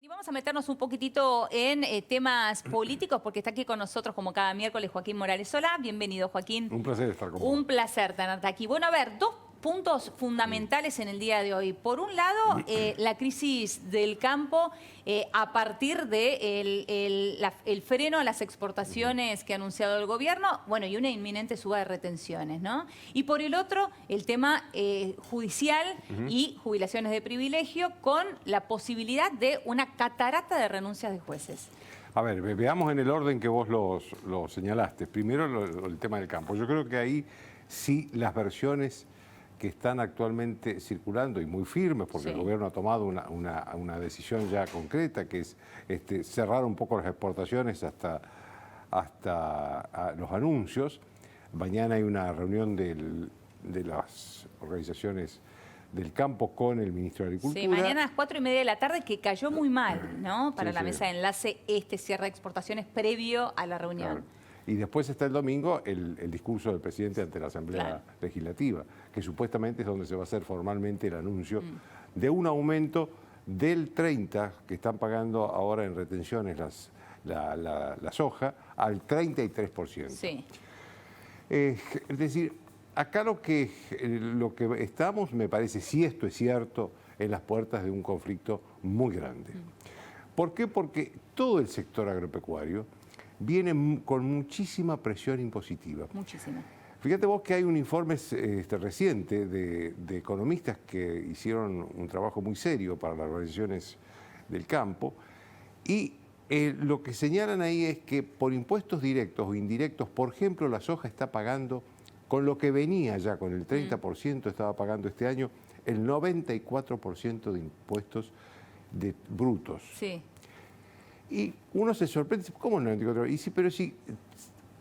Vamos a meternos un poquitito en temas políticos, porque está aquí con nosotros, como cada miércoles, Joaquín Morales Solá. Bienvenido, Joaquín. Un placer estar con vos. Un placer tenerte aquí. Bueno, a ver, dos puntos fundamentales en el día de hoy. Por un lado, la crisis del campo a partir de el freno a las exportaciones que ha anunciado el gobierno, bueno, y una inminente suba de retenciones, ¿no? Y por el otro, el tema judicial y jubilaciones de privilegio, con la posibilidad de una catarata de renuncias de jueces. A ver, veamos en el orden que vos lo señalaste. Primero el tema del campo. Yo creo que ahí sí las versiones que están actualmente circulando y muy firmes, porque el gobierno ha tomado una decisión ya concreta, que es cerrar un poco las exportaciones hasta los anuncios. Mañana hay una reunión de las organizaciones del campo con el ministro de Agricultura. Sí, mañana a las 4:30 de la tarde, que cayó muy mal, ¿no? Para la mesa de enlace, cierre de exportaciones previo a la reunión. Claro. Y después está el domingo el discurso del presidente ante la Asamblea Legislativa, que supuestamente es donde se va a hacer formalmente el anuncio de un aumento del 30%, que están pagando ahora en retenciones la soja, al 33%. Sí. Es decir, acá lo que estamos, me parece, si esto es cierto, en las puertas de un conflicto muy grande. ¿Por qué? Porque todo el sector agropecuario viene con muchísima presión impositiva. Muchísima. Fíjate vos que hay un informe reciente de economistas que hicieron un trabajo muy serio para las organizaciones del campo, y lo que señalan ahí es que por impuestos directos o indirectos, por ejemplo, la soja está pagando, con lo que venía ya, con el 30%, estaba pagando este año el 94% de impuestos brutos. Sí. Y uno se sorprende, ¿cómo el 94%? Y sí, pero si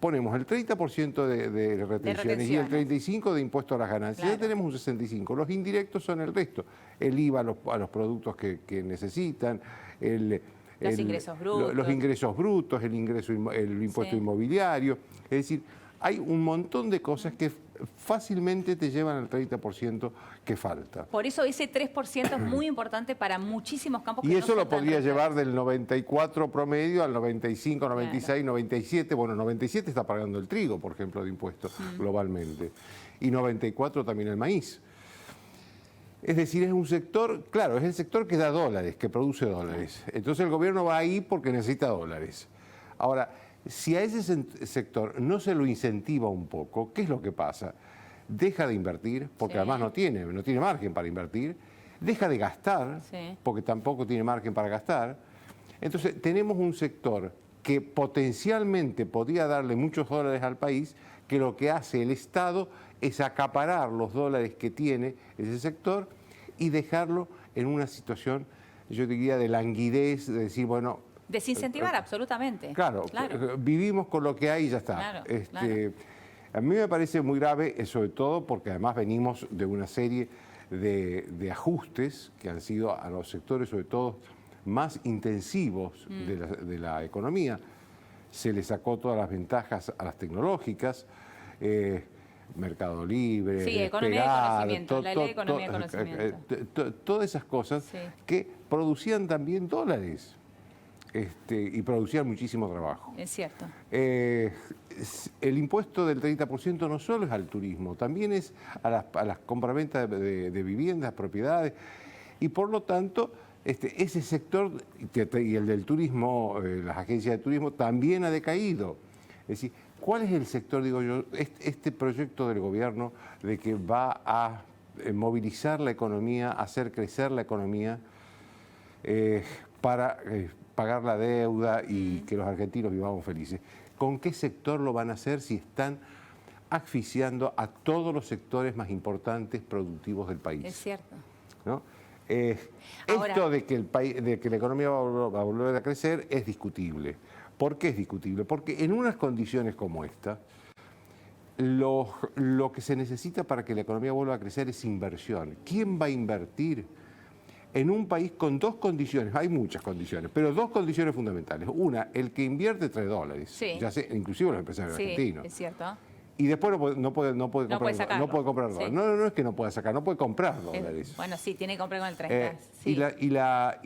ponemos el 30% de retenciones y el 35% de impuestos a las ganancias, ya tenemos un 65%. Los indirectos son el resto. El IVA a los productos que necesitan, los ingresos brutos. El impuesto inmobiliario. Es decir, hay un montón de cosas que fácilmente te llevan al 30% que falta. Por eso ese 3% es muy importante para muchísimos campos. Y eso lo podría llevar del 94 promedio al 95, 96, 97. Bueno, 97 está pagando el trigo, por ejemplo, de impuestos globalmente. Y 94 también el maíz. Es decir, es un sector, claro, es el sector que da dólares, que produce dólares. Entonces el gobierno va ahí porque necesita dólares. Ahora, si a ese sector no se lo incentiva un poco, ¿qué es lo que pasa? Deja de invertir, porque además no tiene margen para invertir, deja de gastar, porque tampoco tiene margen para gastar. Entonces tenemos un sector que potencialmente podría darle muchos dólares al país, que lo que hace el Estado es acaparar los dólares que tiene ese sector y dejarlo en una situación, yo diría, de languidez, de decir, bueno... Desincentivar, absolutamente. Claro, vivimos con lo que hay y ya está. Claro, A mí me parece muy grave, sobre todo porque además venimos de una serie de ajustes que han sido a los sectores, sobre todo, más intensivos de la economía. Se le sacó todas las ventajas a las tecnológicas, Mercado Libre, economía de conocimiento, la ley de economía de conocimiento. Todas esas cosas que producían también dólares. Y producían muchísimo trabajo. Es cierto. El impuesto del 30% no solo es al turismo, también es a las compraventas de viviendas, propiedades, y por lo tanto ese sector y el del turismo, las agencias de turismo, también ha decaído. Es decir, ¿cuál es el sector, digo yo, este proyecto del gobierno de que va a movilizar la economía, hacer crecer la economía para pagar la deuda y que los argentinos vivamos felices? ¿Con qué sector lo van a hacer si están asfixiando a todos los sectores más importantes productivos del país? Es cierto. ¿No? Esto de que la economía va a volver a crecer es discutible. ¿Por qué es discutible? Porque en unas condiciones como esta, lo que se necesita para que la economía vuelva a crecer es inversión. ¿Quién va a invertir en un país con dos condiciones? Hay muchas condiciones, pero dos condiciones fundamentales. Una, el que invierte trae dólares, ya sé, inclusive los empresarios argentinos. Es cierto. Y después no puede comprar sacarlo. no puede comprar dólares. Sí. No es que no pueda sacar, no puede comprar dólares. Bueno, sí, tiene que comprar con el 30. Sí. Y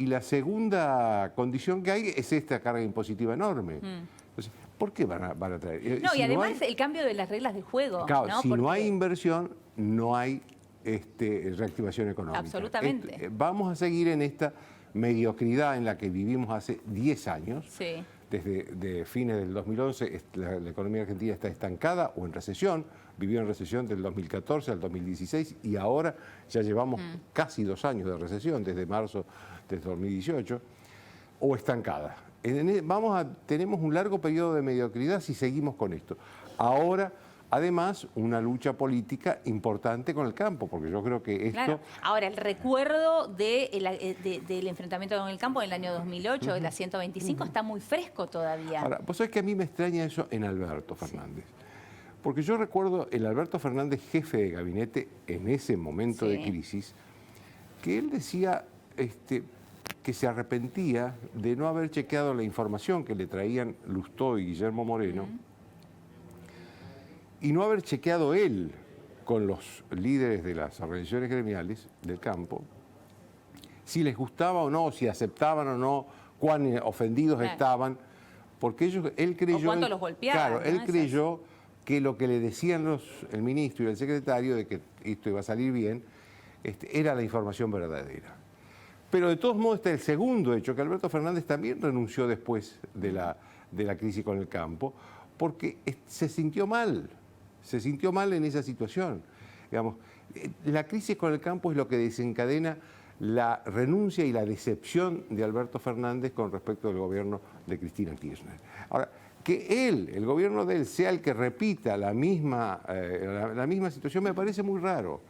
la segunda condición que hay es esta carga impositiva enorme. Entonces, ¿por qué van a traer? No, Si y además hay, el cambio de las reglas de juego. claro, ¿no? si no Porque- hay inversión, no hay reactivación económica. Absolutamente. Vamos a seguir en esta mediocridad en la que vivimos hace 10 años. Sí. Desde fines del 2011 la economía argentina está estancada o en recesión. Vivió en recesión del 2014 al 2016 y ahora ya llevamos casi 2 años de recesión, desde marzo del 2018, o estancada. Tenemos un largo periodo de mediocridad si seguimos con esto. Ahora, además, una lucha política importante con el campo, porque yo creo que esto... Claro. Ahora, el recuerdo del enfrentamiento con el campo en el año 2008, de la 125, está muy fresco todavía. Ahora, vos sabés que a mí me extraña eso en Alberto Fernández. Porque yo recuerdo el Alberto Fernández, jefe de gabinete en ese momento de crisis, que él decía que se arrepentía de no haber chequeado la información que le traían Lustó y Guillermo Moreno, y no haber chequeado él con los líderes de las organizaciones gremiales del campo, si les gustaba o no, si aceptaban o no, cuán ofendidos estaban, porque él creyó... O cuánto los golpeaban. Claro, ¿no? él creyó que lo que le decían el ministro y el secretario de que esto iba a salir bien, era la información verdadera. Pero de todos modos está el segundo hecho, que Alberto Fernández también renunció después de la crisis con el campo, porque se sintió mal en esa situación. Digamos, la crisis con el campo es lo que desencadena la renuncia y la decepción de Alberto Fernández con respecto al gobierno de Cristina Kirchner. Ahora, que el gobierno de él, sea el que repita la misma situación, me parece muy raro.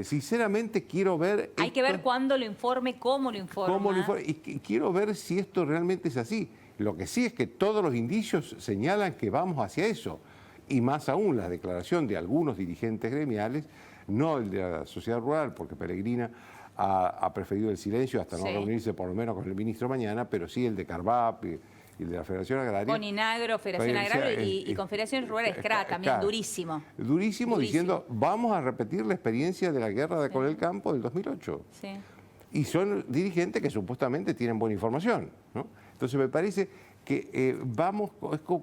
Sinceramente quiero ver... Hay que ver cuándo lo informe, cómo lo informa. Y quiero ver si esto realmente es así. Lo que sí es que todos los indicios señalan que vamos hacia eso. Y más aún la declaración de algunos dirigentes gremiales, no el de la sociedad rural, porque Pellegrina ha preferido el silencio hasta no reunirse por lo menos con el ministro mañana, pero sí el de Carvap y el de la Federación Agraria. Con Inagro, Federación Agraria y Confederación Rural CRA también, durísimo. Durísimo, diciendo, vamos a repetir la experiencia de la guerra con el campo del 2008. Sí. Y son dirigentes que supuestamente tienen buena información, ¿no? Entonces me parece que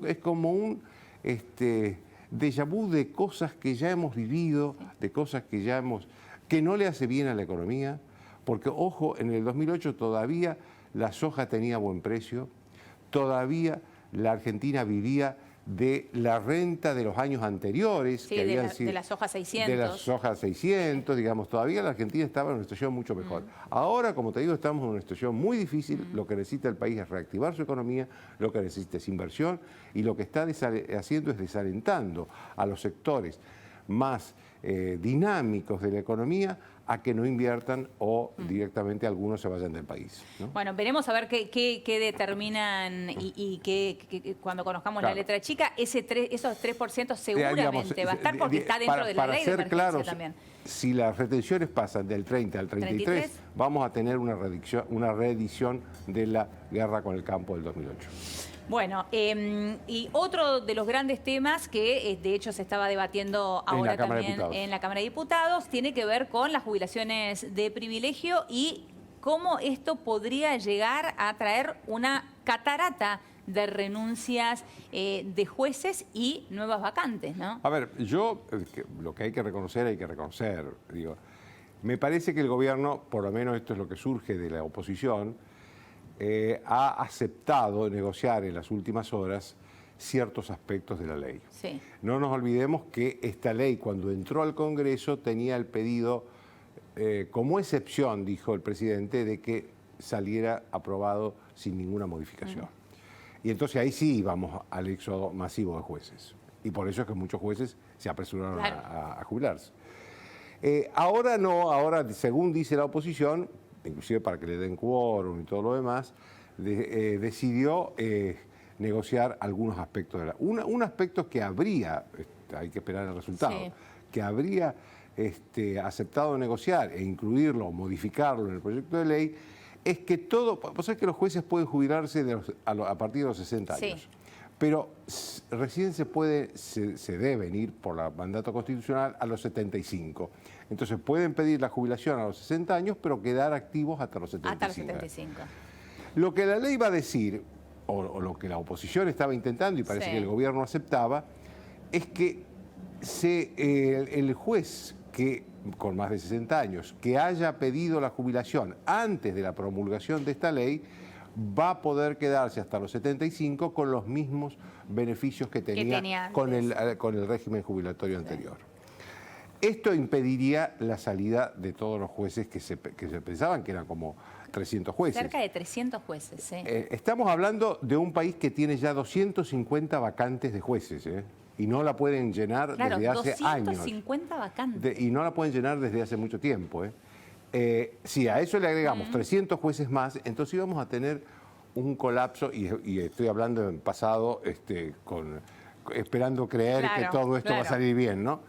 es como un déjà vu de cosas que ya hemos vivido, de cosas que no le hace bien a la economía, porque, ojo, en el 2008 todavía la soja tenía buen precio, todavía la Argentina vivía de la renta de los años anteriores. Sí, de la soja 600. De la soja 600, digamos, todavía la Argentina estaba en una situación mucho mejor. Ahora, como te digo, estamos en una situación muy difícil, lo que necesita el país es reactivar su economía, lo que necesita es inversión y lo que está haciendo es desalentando a los sectores más dinámicos de la economía a que no inviertan o directamente algunos se vayan del país, ¿no? Bueno, veremos a ver qué determinan y cuando conozcamos la letra chica, esos 3% seguramente va a estar porque está dentro de la ley de emergencia también. Si las retenciones pasan del 30 al 33, vamos a tener una reedición de la guerra con el campo del 2008. Bueno, y otro de los grandes temas que de hecho se estaba debatiendo ahora también en la Cámara de Diputados tiene que ver con las jubilaciones de privilegio y cómo esto podría llegar a traer una catarata de renuncias de jueces y nuevas vacantes, ¿no? A ver, lo que hay que reconocer, digo, me parece que el gobierno, por lo menos esto es lo que surge de la oposición, ha aceptado negociar en las últimas horas ciertos aspectos de la ley. Sí. No nos olvidemos que esta ley, cuando entró al Congreso, tenía el pedido, como excepción, dijo el presidente, de que saliera aprobado sin ninguna modificación. Y entonces ahí sí íbamos al éxodo masivo de jueces. Y por eso es que muchos jueces se apresuraron a jubilarse. Ahora no, ahora según dice la oposición, inclusive para que le den quórum y todo lo demás, decidió negociar algunos aspectos de un aspecto que habría, hay que esperar el resultado, que habría aceptado negociar e incluirlo o modificarlo en el proyecto de ley, es que vos sabés que los jueces pueden jubilarse a partir de los 60 años. pero recién se deben ir por el mandato constitucional a los 75. Entonces pueden pedir la jubilación a los 60 años, pero quedar activos hasta los 75. Hasta los 75. Lo que la ley va a decir, o lo que la oposición estaba intentando y parece Sí. que el gobierno aceptaba, es que el juez que con más de 60 años que haya pedido la jubilación antes de la promulgación de esta ley va a poder quedarse hasta los 75 con los mismos beneficios que tenía con el régimen jubilatorio anterior. Esto impediría la salida de todos los jueces que se pensaban que eran como 300 jueces. Cerca de 300 jueces, sí. Estamos hablando de un país que tiene ya 250 vacantes de jueces, y no la pueden llenar desde hace años. 250 vacantes. Y no la pueden llenar desde hace mucho tiempo. Si a eso le agregamos 300 jueces más, entonces íbamos a tener un colapso, y estoy hablando en pasado, esperando creer que todo esto va a salir bien, ¿no?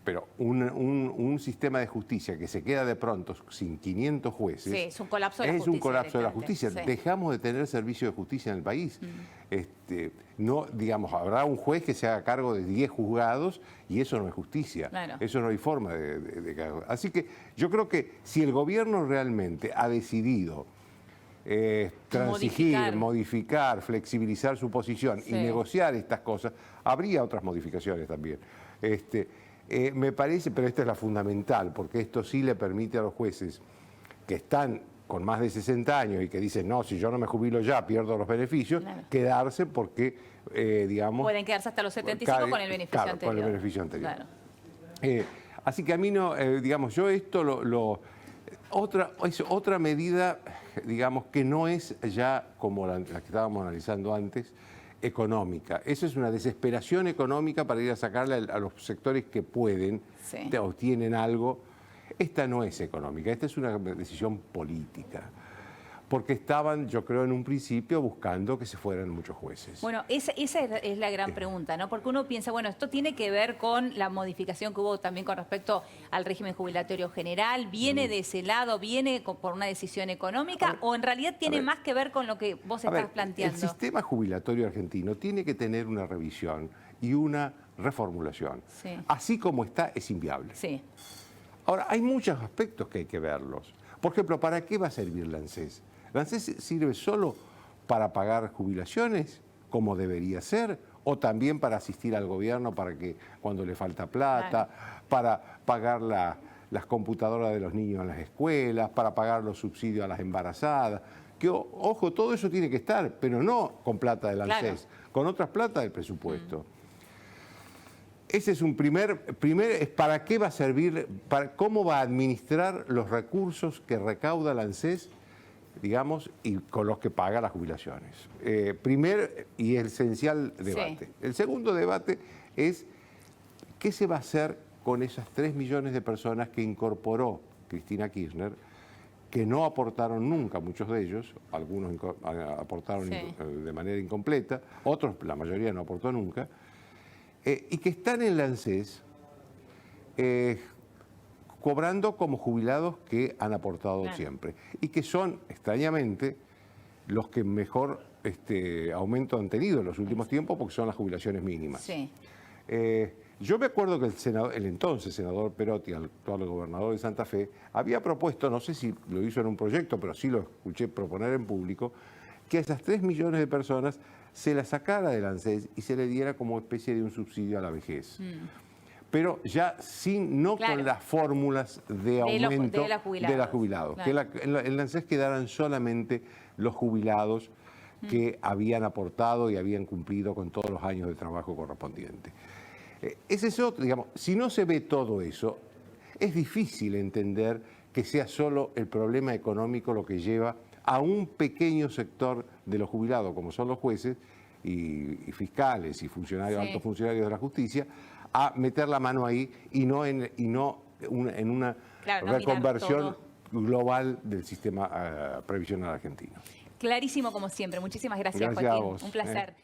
Pero un sistema de justicia que se queda de pronto sin 500 jueces... Sí, es un colapso de la justicia. Es un colapso de la directamente, justicia. sí. Dejamos de tener servicio de justicia en el país. No, digamos, habrá un juez que se haga cargo de 10 juzgados y eso no es justicia. Claro. Eso no hay forma de que... Así que yo creo que si el gobierno realmente ha decidido transigir, modificar, flexibilizar su posición y negociar estas cosas, habría otras modificaciones también. Me parece, pero esta es la fundamental, porque esto sí le permite a los jueces que están con más de 60 años y que dicen, no, si yo no me jubilo ya, pierdo los beneficios, quedarse porque, digamos... Pueden quedarse hasta los 75 con el beneficio anterior. Con el beneficio anterior. Claro. Así que a mí no, digamos, yo esto es otra medida, digamos, que no es ya como la que estábamos analizando antes, económica. Eso es una desesperación económica para ir a sacarle a los sectores que pueden o tienen algo. Esta no es económica, esta es una decisión política. Porque estaban, yo creo, en un principio buscando que se fueran muchos jueces. Bueno, esa es la gran pregunta, ¿no? Porque uno piensa, bueno, esto tiene que ver con la modificación que hubo también con respecto al régimen jubilatorio general, ¿viene de ese lado, viene por una decisión económica o en realidad tiene más que ver con lo que vos estás planteando? El sistema jubilatorio argentino tiene que tener una revisión y una reformulación. Sí. Así como está, es inviable. Sí. Ahora, hay muchos aspectos que hay que verlos. Por ejemplo, ¿para qué va a servir la ANSES? ¿La ANSES sirve solo para pagar jubilaciones, como debería ser, o también para asistir al gobierno para que cuando le falta plata, para pagar las computadoras de los niños en las escuelas, para pagar los subsidios a las embarazadas? Que, ojo, todo eso tiene que estar, pero no con plata del ANSES, con otras plata del presupuesto. Ese es un primer es para qué va a servir, cómo va a administrar los recursos que recauda la ANSES, digamos, y con los que paga las jubilaciones. Primer y esencial debate. El segundo debate es qué se va a hacer con esas 3 millones de personas que incorporó Cristina Kirchner, que no aportaron nunca, muchos de ellos, algunos aportaron de manera incompleta, otros, la mayoría no aportó nunca, y que están en la ANSES cobrando como jubilados que han aportado siempre y que son, extrañamente, los que mejor aumento han tenido en los últimos tiempos porque son las jubilaciones mínimas. Sí. Yo me acuerdo que el entonces senador Perotti, actual gobernador de Santa Fe, había propuesto, no sé si lo hizo en un proyecto, pero sí lo escuché proponer en público, que a esas 3 millones de personas se las sacara del ANSES y se le diera como especie de un subsidio a la vejez. Pero ya con las fórmulas de aumento de la jubilados. Que en el ANSES quedaran solamente los jubilados que habían aportado y habían cumplido con todos los años de trabajo correspondientes. Ese es otro, digamos, si no se ve todo eso, es difícil entender que sea solo el problema económico lo que lleva a un pequeño sector de los jubilados, como son los jueces y fiscales y funcionarios, altos funcionarios de la justicia, a meter la mano ahí y no en una reconversión global del sistema previsional argentino. Clarísimo como siempre. Muchísimas gracias, Gracias a Joaquín. vos. Un placer.